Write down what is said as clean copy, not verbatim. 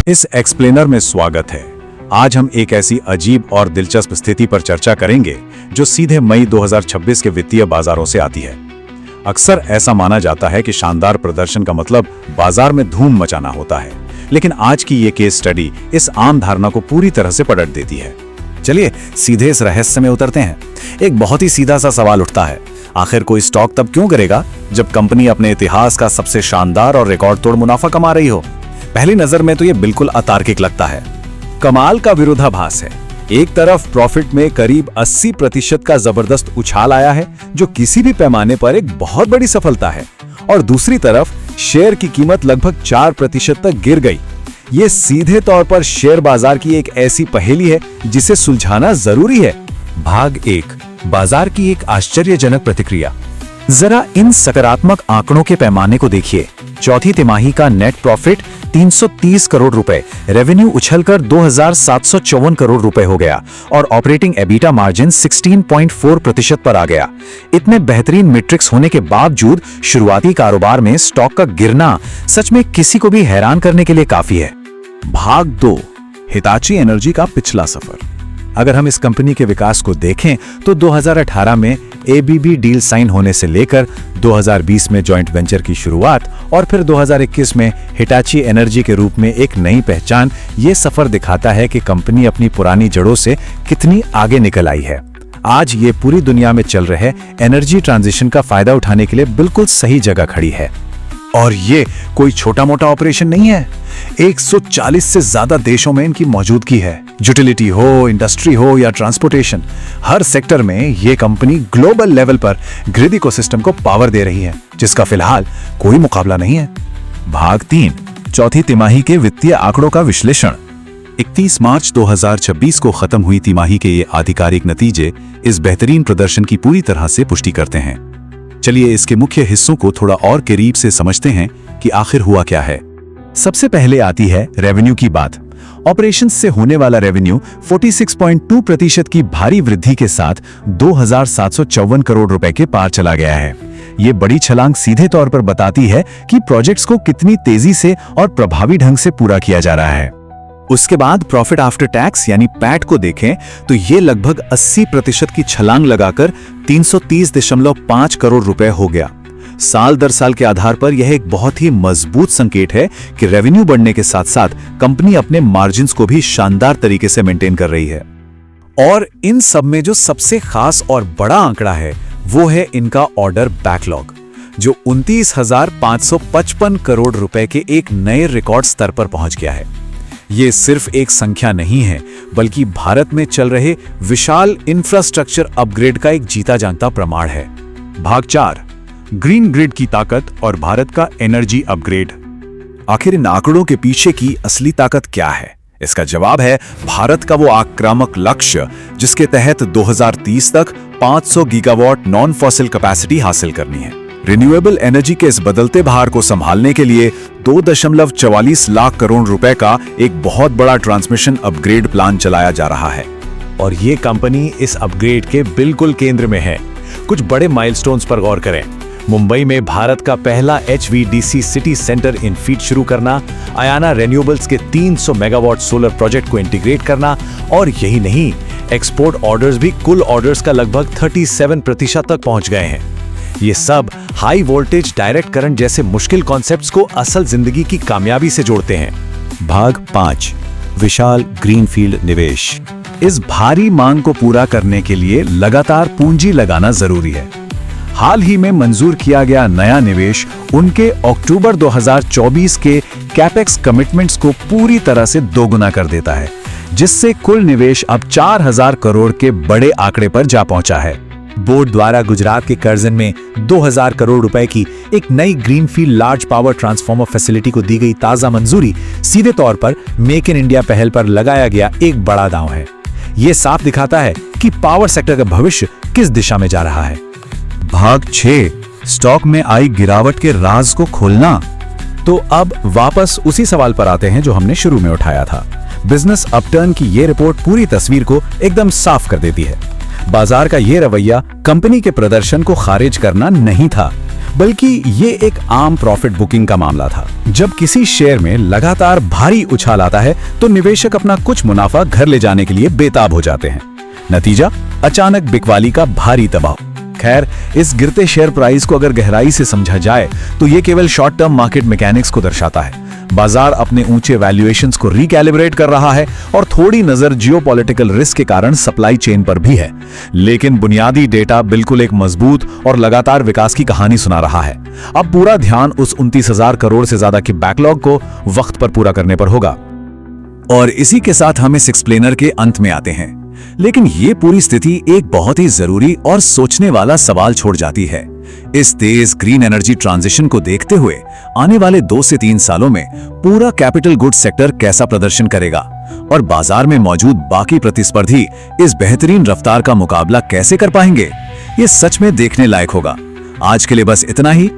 इस एक्सप्लेनर में स्वागत है। आज हम एक ऐसी अजीब और दिलचस्प स्थिति पर चर्चा करेंगे जो सीधे मई 2026 के वित्तीय बाजारों से आती है। अक्सर ऐसा माना जाता है कि शानदार प्रदर्शन का मतलब बाजार में धूम मचाना होता है, लेकिन आज की ये केस स्टडी इस आम धारणा को पूरी तरह से पलट देती है। चलिए सीधे इस रहस्य में उतरते हैं। एक बहुत ही सीधा सा सवाल उठता है, आखिर कोई स्टॉक तब क्यों गिरेगा जब कंपनी अपने इतिहास का सबसे शानदार और रिकॉर्ड तोड़ मुनाफा कमा रही हो? पहली नजर में तो ये बिल्कुल अतार्किक लगता है। कमाल का विरोधाभास है। एक तरफ प्रॉफिट में करीब 80% का जबरदस्त उछाल आया है, जो किसी भी पैमाने पर एक बहुत बड़ी सफलता है, और दूसरी तरफ शेयर की कीमत लगभग 4% तक गिर गई। ये सीधे तौर पर शेयर बाजार की एक ऐसी पहेली है जिसे सुलझाना जरूरी है। भाग 1, बाजार की एक आश्चर्यजनक प्रतिक्रिया। जरा इन सकारात्मक आंकड़ों के पैमाने को देखिए। चौथी तिमाही का नेट प्रॉफिट 330 करोड़ रुपए, रेवेन्यू उछलकर 2754 करोड़ रुपए हो गया और ऑपरेटिंग एबिटा मार्जिन 16.4% पर आ गया। इतने बेहतरीन मैट्रिक्स होने के बावजूद शुरुआती कारोबार में स्टॉक का गिरना सच में किसी को भी हैरान करने के लिए काफी है। भाग 2, हिताची एनर्जी का पिछला सफर। अगर हम इस कंपनी के विकास को देखें तो 2018 में एबीबी डील साइन होने से लेकर 2020 में जॉइंट वेंचर की शुरुआत और फिर 2021 में हिटाची एनर्जी के रूप में एक नई पहचान, ये सफर दिखाता है कि कंपनी अपनी पुरानी जड़ों से कितनी आगे निकल आई है। आज ये पूरी दुनिया में चल रहे एनर्जी ट्रांजिशन का फायदा उठाने के लिए बिल्कुल सही जगह खड़ी है। और ये कोई छोटा मोटा ऑपरेशन नहीं है। 140 से ज्यादा देशों में इनकी मौजूदगी है। यूटिलिटी हो, इंडस्ट्री हो या ट्रांसपोर्टेशन, हर सेक्टर में ये कंपनी ग्लोबल लेवल पर ग्रिड इकोसिस्टम को पावर दे रही है, जिसका फिलहाल कोई मुकाबला नहीं है। भाग 3, चौथी तिमाही के वित्तीय आंकड़ों का विश्लेषण। 31 मार्च 2026 को खत्म हुई तिमाही के ये आधिकारिक नतीजे इस बेहतरीन प्रदर्शन की पूरी तरह से पुष्टि करते हैं। चलिए इसके मुख्य हिस्सों को थोड़ा और करीब से समझते हैं कि आखिर हुआ क्या है। सबसे पहले आती है रेवेन्यू की बात। ऑपरेशंस से होने वाला रेवेन्यू 46.2% की भारी वृद्धि के साथ 2754 करोड़ रुपए के पार चला गया है। ये बड़ी छलांग सीधे तौर पर बताती है कि प्रोजेक्ट्स को कितनी तेजी से और प्रभावी ढंग से पूरा किया जा रहा है। उसके बाद प्रॉफिट आफ्टर टैक्स यानी पैट को देखें तो ये लगभग 80% की छलांग लगाकर 330.5 करोड़ रुपए हो गया। साल दर साल के आधार पर यह एक बहुत ही मजबूत संकेत है कि रेवेन्यू बढ़ने के साथ साथ कंपनी अपने मार्जिन्स को भी शानदार तरीके से मेंटेन कर रही है। और इन सब में जो सबसे खास और बड़ा आंकड़ा है वो है इनका ऑर्डर बैकलॉग, जो 29,555 करोड़ रुपए के एक नए रिकॉर्ड स्तर पर पहुंच गया है। ये सिर्फ एक संख्या नहीं है, बल्कि भारत में चल रहे विशाल इंफ्रास्ट्रक्चर अपग्रेड का एक जीता जागता प्रमाण है। भाग 4, ग्रीन ग्रिड की ताकत और भारत का एनर्जी अपग्रेड। आखिर इन आंकड़ों के पीछे की असली ताकत क्या है? इसका जवाब है भारत का वो आक्रामक लक्ष्य जिसके तहत 2030 तक 500 गीगावाट नॉन फॉसिल कैपेसिटी हासिल करनी है। रिन्यूएबल एनर्जी के इस बदलते भार को संभालने के लिए 2.44 लाख करोड़ रुपए का एक बहुत बड़ा ट्रांसमिशन अपग्रेड प्लान चलाया जा रहा है। और ये कंपनी इस अपग्रेड के बिल्कुल केंद्र में है। कुछ बड़े माइलस्टोन्स पर गौर करें। मुंबई में भारत का पहला HVDC सिटी सेंटर इन फीट शुरू करना, अयाना रिन्यूएबल्स के 300 मेगावाट सोलर प्रोजेक्ट को इंटीग्रेट करना, और यही नहीं, एक्सपोर्ट ऑर्डर्स भी कुल ऑर्डर्स का लगभग 37% तक पहुंच गए हैं। ये सब हाई वोल्टेज डायरेक्ट करंट जैसे मुश्किल कॉन्सेप्ट्स को असल जिंदगी की कामयाबी से जोड़ते हैं। भाग 5, विशाल ग्रीनफील्ड निवेश। इस भारी मांग को पूरा करने के लिए लगातार पूंजी लगाना जरूरी है। हाल ही में मंजूर किया गया नया निवेश उनके अक्टूबर 2024 के कैपेक्स कमिटमेंट्स को पूरी तरह से दोगुना कर देता है, जिससे कुल निवेश अब 4000 करोड़ के बड़े आंकड़े पर जा पहुंचा है। बोर्ड द्वारा गुजरात के करजन में 2000 करोड़ रुपए की एक नई greenfield large power transformer facility को दी गई ताजा मंजूरी सीधे तौर पर मेक इन इंडिया पहल पर लगाया गया एक बड़ा दांव है। ये साफ दिखाता है कि पावर सेक्टर का भविष्य किस दिशा में जा रहा है। भाग 6, स्टॉक में आई गिरावट के राज को खोलना। तो अब वापस उसी सवाल पर आते हैं जो हमने शुरू में उठाया था। बिजनेस अपटर्न की ये रिपोर्ट पूरी तस्वीर को एकदम साफ कर देती है। बाजार का ये रवैया कंपनी के प्रदर्शन को खारिज करना नहीं था, बल्कि ये एक आम प्रॉफिट बुकिंग का मामला था। जब किसी शेयर में लगातार भारी उछाल आता है तो निवेशक अपना कुछ मुनाफा घर ले जाने के लिए बेताब हो जाते हैं। नतीजा, अचानक बिकवाली का भारी दबाव। खैर, इस गिरते शेयर प्राइस को अगर गहराई से समझा जाए तो ये केवल शॉर्ट टर्म मार्केट मैकेनिक्स को दर्शाता है। बाजार अपने ऊंचे वैल्यूएशंस को रिकैलिब्रेट कर रहा है और थोड़ी नजर जियोपॉलिटिकल रिस्क के कारण सप्लाई चेन पर भी है। लेकिन बुनियादी डेटा बिल्कुल एक मजबूत और लगातार विकास की कहानी सुना रहा है। अब पूरा ध्यान उस 29,000 करोड़ से ज्यादा की बैकलॉग को वक्त पर पूरा करने पर होगा। और इसी के साथ हम इस एक्सप्लेनर के अंत में आते हैं। लेकिन ये पूरी स्थिति एक बहुत ही जरूरी और सोचने वाला सवाल छोड़ जाती है। इस तेज ग्रीन एनर्जी ट्रांजिशन को देखते हुए आने वाले 2 से 3 सालों में पूरा कैपिटल गुड्स सेक्टर कैसा प्रदर्शन करेगा और बाजार में मौजूद बाकी प्रतिस्पर्धी इस बेहतरीन रफ्तार का मुकाबला कैसे कर पाएंगे, ये सच में देखने लायक होगा। आज के लिए बस इतना ही।